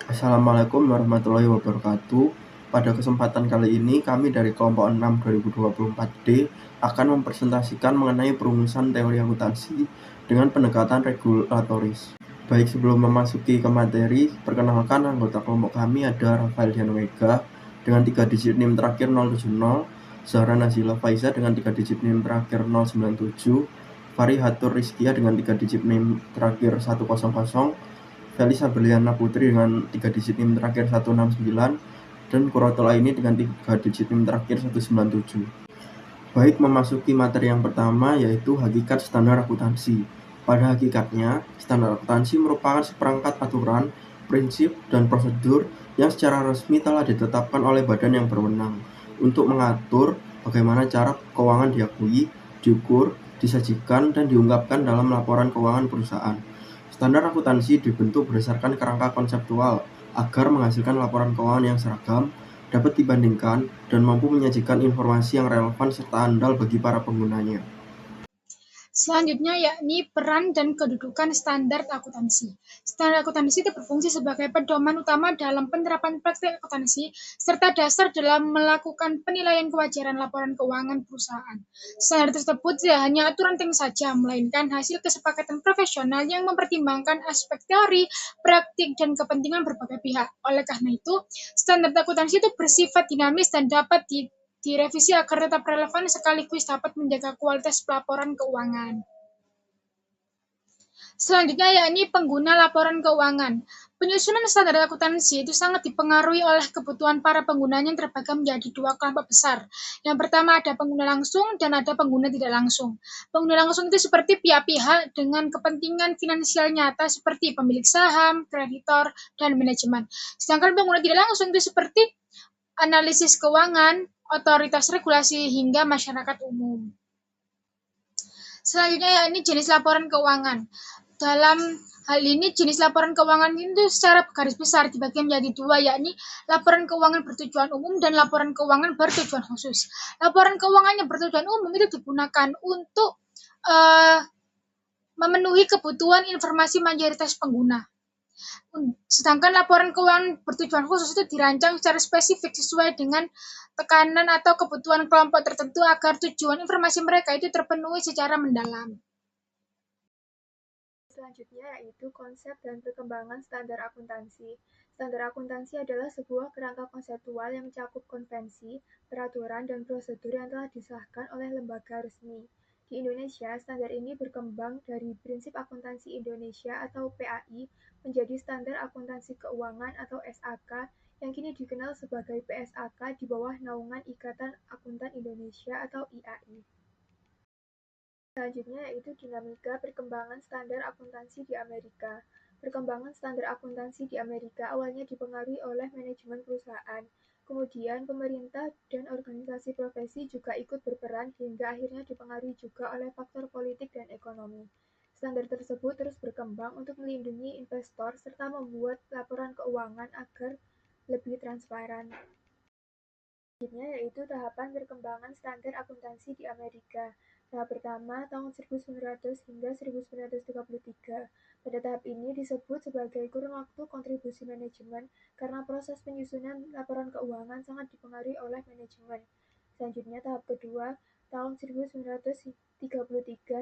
Assalamualaikum warahmatullahi wabarakatuh. Pada kesempatan kali ini, kami dari kelompok 6 2024D akan mempresentasikan mengenai perumusan teori akuntansi dengan pendekatan regulatoris. Baik, sebelum memasuki ke materi, perkenalkan anggota kelompok kami ada Rafael Dianwega dengan 3 digit NIM terakhir 070, Zahra Nazila Faiza dengan 3 digit NIM terakhir 097, Farihatur Rizkia dengan 3 digit NIM terakhir 100, Felisa Berliana Putri dengan 3 digit NIM terakhir 169, dan Kurotul Aini dengan 3 digit NIM terakhir 197. Baik, memasuki materi yang pertama, yaitu hakikat standar akuntansi. Pada hakikatnya, standar akuntansi merupakan seperangkat aturan, prinsip, dan prosedur yang secara resmi telah ditetapkan oleh badan yang berwenang untuk mengatur bagaimana cara keuangan diakui, diukur, disajikan, dan diungkapkan dalam laporan keuangan perusahaan. Standar akuntansi dibentuk berdasarkan kerangka konseptual agar menghasilkan laporan keuangan yang seragam, dapat dibandingkan, dan mampu menyajikan informasi yang relevan serta andal bagi para penggunanya. Selanjutnya yakni peran dan kedudukan standar akuntansi. Standar akuntansi itu berfungsi sebagai pedoman utama dalam penerapan praktik akuntansi serta dasar dalam melakukan penilaian kewajaran laporan keuangan perusahaan. Standar tersebut tidak hanya aturan teknis saja, melainkan hasil kesepakatan profesional yang mempertimbangkan aspek teori, praktik, dan kepentingan berbagai pihak. Oleh karena itu, standar akuntansi itu bersifat dinamis dan dapat direvisi agar tetap relevan sekaligus dapat menjaga kualitas pelaporan keuangan. Selanjutnya yakni pengguna laporan keuangan. Penyusunan standar akuntansi itu sangat dipengaruhi oleh kebutuhan para penggunanya yang terbagi menjadi dua kelompok besar. Yang pertama ada pengguna langsung dan ada pengguna tidak langsung. Pengguna langsung itu seperti pihak-pihak dengan kepentingan finansial nyata seperti pemilik saham, kreditor, dan manajemen. Sedangkan pengguna tidak langsung itu seperti analisis keuangan, otoritas regulasi, hingga masyarakat umum. Selanjutnya yakni jenis laporan keuangan. Dalam hal ini jenis laporan keuangan itu secara garis besar dibagi menjadi dua, yakni laporan keuangan bertujuan umum dan laporan keuangan bertujuan khusus. Laporan keuangan yang bertujuan umum itu digunakan untuk memenuhi kebutuhan informasi mayoritas pengguna. Sedangkan laporan keuangan bertujuan khusus itu dirancang secara spesifik sesuai dengan tekanan atau kebutuhan kelompok tertentu agar tujuan informasi mereka itu terpenuhi secara mendalam. Selanjutnya yaitu konsep dan perkembangan standar akuntansi. Standar akuntansi adalah sebuah kerangka konseptual yang mencakup konvensi, peraturan, dan prosedur yang telah disahkan oleh lembaga resmi. Di Indonesia, standar ini berkembang dari Prinsip Akuntansi Indonesia atau PAI menjadi Standar Akuntansi Keuangan atau SAK yang kini dikenal sebagai PSAK di bawah naungan Ikatan Akuntan Indonesia atau IAI. Selanjutnya yaitu dinamika perkembangan standar akuntansi di Amerika. Perkembangan standar akuntansi di Amerika awalnya dipengaruhi oleh manajemen perusahaan. Kemudian pemerintah dan organisasi profesi juga ikut berperan hingga akhirnya dipengaruhi juga oleh faktor politik dan ekonomi. Standar tersebut terus berkembang untuk melindungi investor serta membuat laporan keuangan agar lebih transparan. Selanjutnya yaitu tahapan perkembangan standar akuntansi di Amerika. Tahap pertama tahun 1900 hingga 1933. Pada tahap ini disebut sebagai kurun waktu kontribusi manajemen karena proses penyusunan laporan keuangan sangat dipengaruhi oleh manajemen. Selanjutnya tahap kedua tahun 1933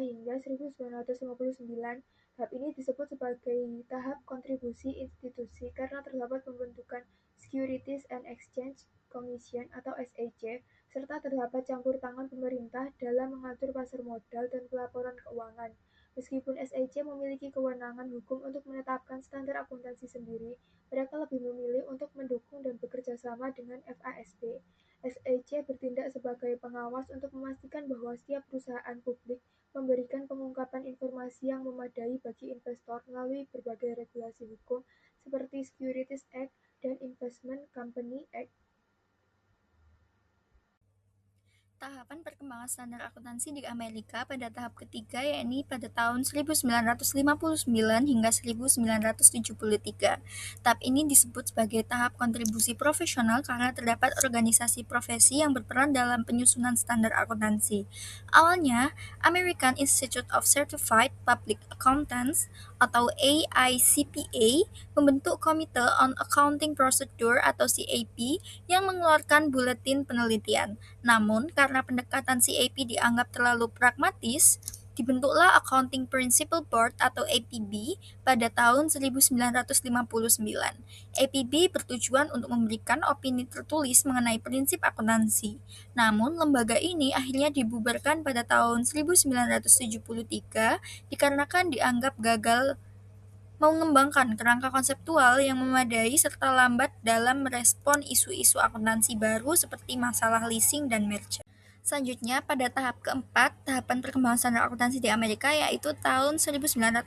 hingga 1959. Tahap ini disebut sebagai tahap kontribusi institusi karena terdapat pembentukan Securities and Exchange Commission atau SEC, serta terdapat campur tangan pemerintah dalam mengatur pasar modal dan pelaporan keuangan. Meskipun SEC memiliki kewenangan hukum untuk menetapkan standar akuntansi sendiri, mereka lebih memilih untuk mendukung dan bekerja sama dengan FASB. SEC bertindak sebagai pengawas untuk memastikan bahwa setiap perusahaan publik memberikan pengungkapan informasi yang memadai bagi investor melalui berbagai regulasi hukum seperti Securities Act dan Investment Company Act. Tahapan perkembangan standar akuntansi di Amerika pada tahap ketiga yakni pada tahun 1959 hingga 1973. Tahap ini disebut sebagai tahap kontribusi profesional karena terdapat organisasi profesi yang berperan dalam penyusunan standar akuntansi. Awalnya, American Institute of Certified Public Accountants atau AICPA membentuk Committee on Accounting Procedure atau CAP yang mengeluarkan buletin penelitian. Namun, karena pendekatan CAP dianggap terlalu pragmatis, dibentuklah Accounting Principle Board atau APB pada tahun 1959. APB bertujuan untuk memberikan opini tertulis mengenai prinsip akuntansi. Namun, lembaga ini akhirnya dibubarkan pada tahun 1973 dikarenakan dianggap gagal mengembangkan kerangka konseptual yang memadai serta lambat dalam merespon isu-isu akuntansi baru seperti masalah leasing dan merger. Selanjutnya, pada tahap keempat, tahapan perkembangan standar akuntansi di Amerika yaitu tahun 1973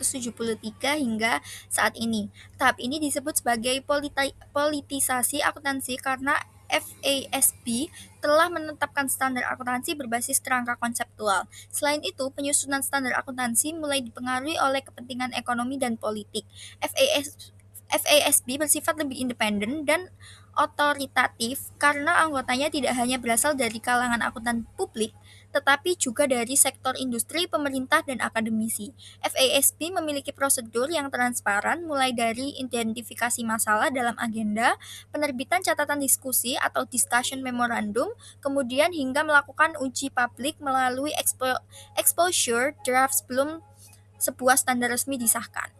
hingga saat ini. Tahap ini disebut sebagai politisasi akuntansi karena FASB telah menetapkan standar akuntansi berbasis kerangka konseptual. Selain itu, penyusunan standar akuntansi mulai dipengaruhi oleh kepentingan ekonomi dan politik. FASB bersifat lebih independen dan otoritatif karena anggotanya tidak hanya berasal dari kalangan akuntan publik, tetapi juga dari sektor industri, pemerintah, dan akademisi. FASB memiliki prosedur yang transparan mulai dari identifikasi masalah dalam agenda, penerbitan catatan diskusi atau discussion memorandum, kemudian hingga melakukan uji publik melalui exposure draft sebelum sebuah standar resmi disahkan.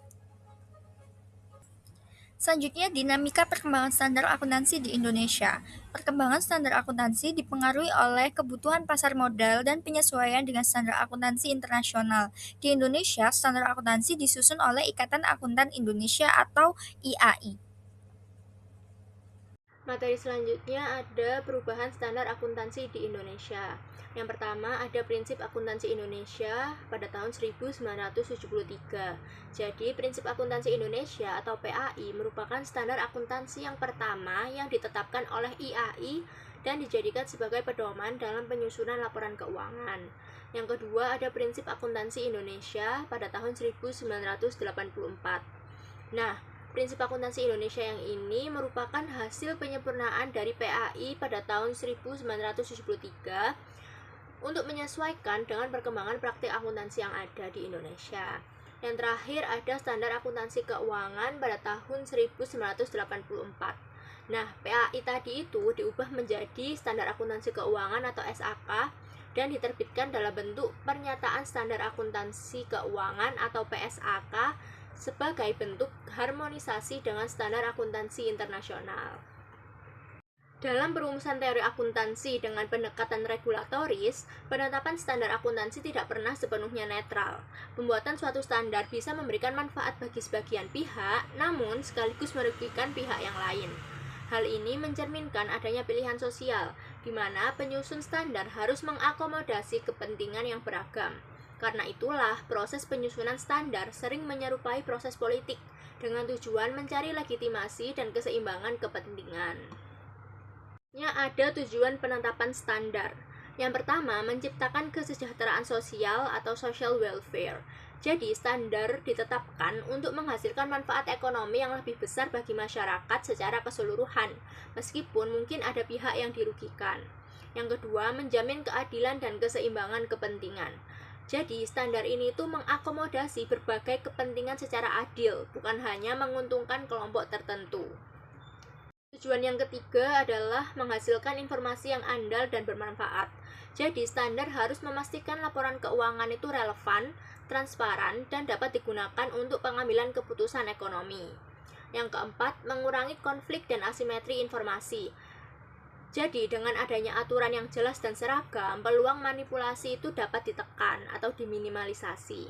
Selanjutnya, dinamika perkembangan standar akuntansi di Indonesia. Perkembangan standar akuntansi dipengaruhi oleh kebutuhan pasar modal dan penyesuaian dengan standar akuntansi internasional. Di Indonesia, standar akuntansi disusun oleh Ikatan Akuntan Indonesia atau IAI. Materi selanjutnya ada perubahan standar akuntansi di Indonesia. Yang pertama ada prinsip akuntansi Indonesia pada tahun 1973. Jadi prinsip akuntansi Indonesia atau PAI merupakan standar akuntansi yang pertama yang ditetapkan oleh IAI dan dijadikan sebagai pedoman dalam penyusunan laporan keuangan. Yang kedua ada prinsip akuntansi Indonesia pada tahun 1984. Nah, prinsip akuntansi Indonesia yang ini merupakan hasil penyempurnaan dari PAI pada tahun 1973 untuk menyesuaikan dengan perkembangan praktik akuntansi yang ada di Indonesia. Yang terakhir ada standar akuntansi keuangan pada tahun 1984. Nah, PAI tadi itu diubah menjadi standar akuntansi keuangan atau SAK dan diterbitkan dalam bentuk pernyataan standar akuntansi keuangan atau PSAK sebagai bentuk harmonisasi dengan standar akuntansi internasional. Dalam perumusan teori akuntansi dengan pendekatan regulatoris, penetapan standar akuntansi tidak pernah sepenuhnya netral. Pembuatan suatu standar bisa memberikan manfaat bagi sebagian pihak, namun sekaligus merugikan pihak yang lain. Hal ini mencerminkan adanya pilihan sosial, di mana penyusun standar harus mengakomodasi kepentingan yang beragam. Karena itulah, proses penyusunan standar sering menyerupai proses politik, dengan tujuan mencari legitimasi dan keseimbangan kepentingan. Ada tujuan penetapan standar. Yang pertama, menciptakan kesejahteraan sosial atau social welfare. Jadi, standar ditetapkan untuk menghasilkan manfaat ekonomi yang lebih besar bagi masyarakat secara keseluruhan, meskipun mungkin ada pihak yang dirugikan. Yang kedua, menjamin keadilan dan keseimbangan kepentingan. Jadi, standar ini tuh mengakomodasi berbagai kepentingan secara adil, bukan hanya menguntungkan kelompok tertentu. Tujuan yang ketiga adalah menghasilkan informasi yang andal dan bermanfaat. Jadi, standar harus memastikan laporan keuangan itu relevan, transparan, dan dapat digunakan untuk pengambilan keputusan ekonomi. Yang keempat, mengurangi konflik dan asimetri informasi. Jadi, dengan adanya aturan yang jelas dan seragam, peluang manipulasi itu dapat ditekan atau diminimalisasi.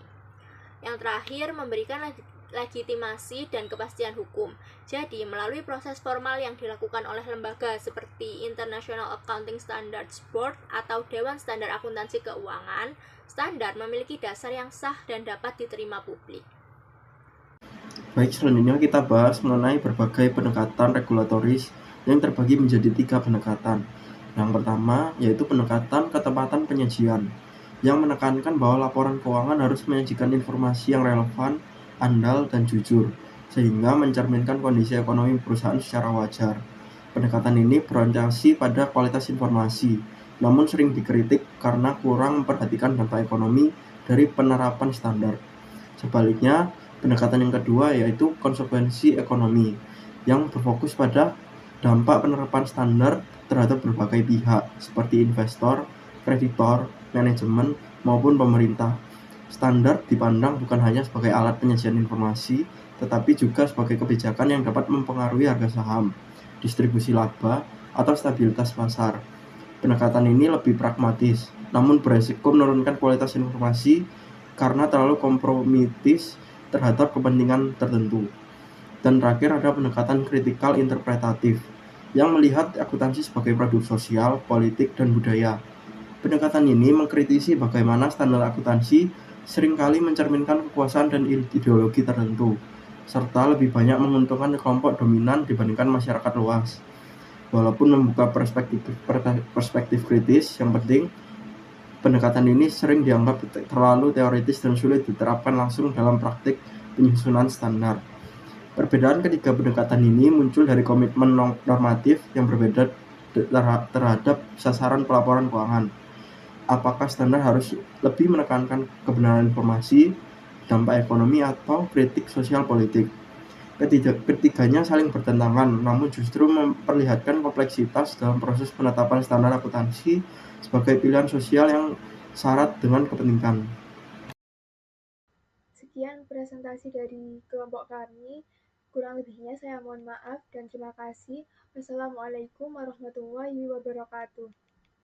Yang terakhir, memberikan legitimasi dan kepastian hukum. Jadi, melalui proses formal yang dilakukan oleh lembaga seperti International Accounting Standards Board atau Dewan Standar Akuntansi Keuangan, standar memiliki dasar yang sah dan dapat diterima publik. Baik, selanjutnya kita bahas mengenai berbagai pendekatan regulatoris yang terbagi menjadi 3 pendekatan. Yang pertama, yaitu pendekatan ketepatan penyajian, yang menekankan bahwa laporan keuangan harus menyajikan informasi yang relevan, andal, dan jujur, sehingga mencerminkan kondisi ekonomi perusahaan secara wajar. Pendekatan ini berorientasi pada kualitas informasi, namun sering dikritik karena kurang memperhatikan dampak ekonomi dari penerapan standar. Sebaliknya, Pendekatan yang kedua yaitu konsekuensi ekonomi, yang berfokus pada dampak penerapan standar terhadap berbagai pihak, seperti investor, kreditor, manajemen, maupun pemerintah. Standar dipandang bukan hanya sebagai alat penyajian informasi, tetapi juga sebagai kebijakan yang dapat mempengaruhi harga saham, distribusi laba, atau stabilitas pasar. Pendekatan ini lebih pragmatis, namun beresiko menurunkan kualitas informasi karena terlalu kompromitis terhadap kepentingan tertentu. Dan terakhir ada pendekatan kritikal interpretatif, yang melihat akuntansi sebagai produk sosial, politik, dan budaya. Pendekatan ini mengkritisi bagaimana standar akuntansi seringkali mencerminkan kekuasaan dan ideologi tertentu, serta lebih banyak menguntungkan kelompok dominan dibandingkan masyarakat luas. Walaupun membuka perspektif kritis, yang penting pendekatan ini sering dianggap terlalu teoritis dan sulit diterapkan langsung dalam praktik penyusunan standar. Perbedaan ketiga pendekatan ini muncul dari komitmen normatif yang berbeda terhadap sasaran pelaporan keuangan. Apakah standar harus lebih menekankan kebenaran informasi, dampak ekonomi, atau kritik sosial politik? Ketiganya saling bertentangan, namun justru memperlihatkan kompleksitas dalam proses penetapan standar akuntansi sebagai pilihan sosial yang syarat dengan kepentingan. Sekian presentasi dari kelompok kami. Kurang lebihnya saya mohon maaf dan terima kasih. Wassalamualaikum warahmatullahi wabarakatuh.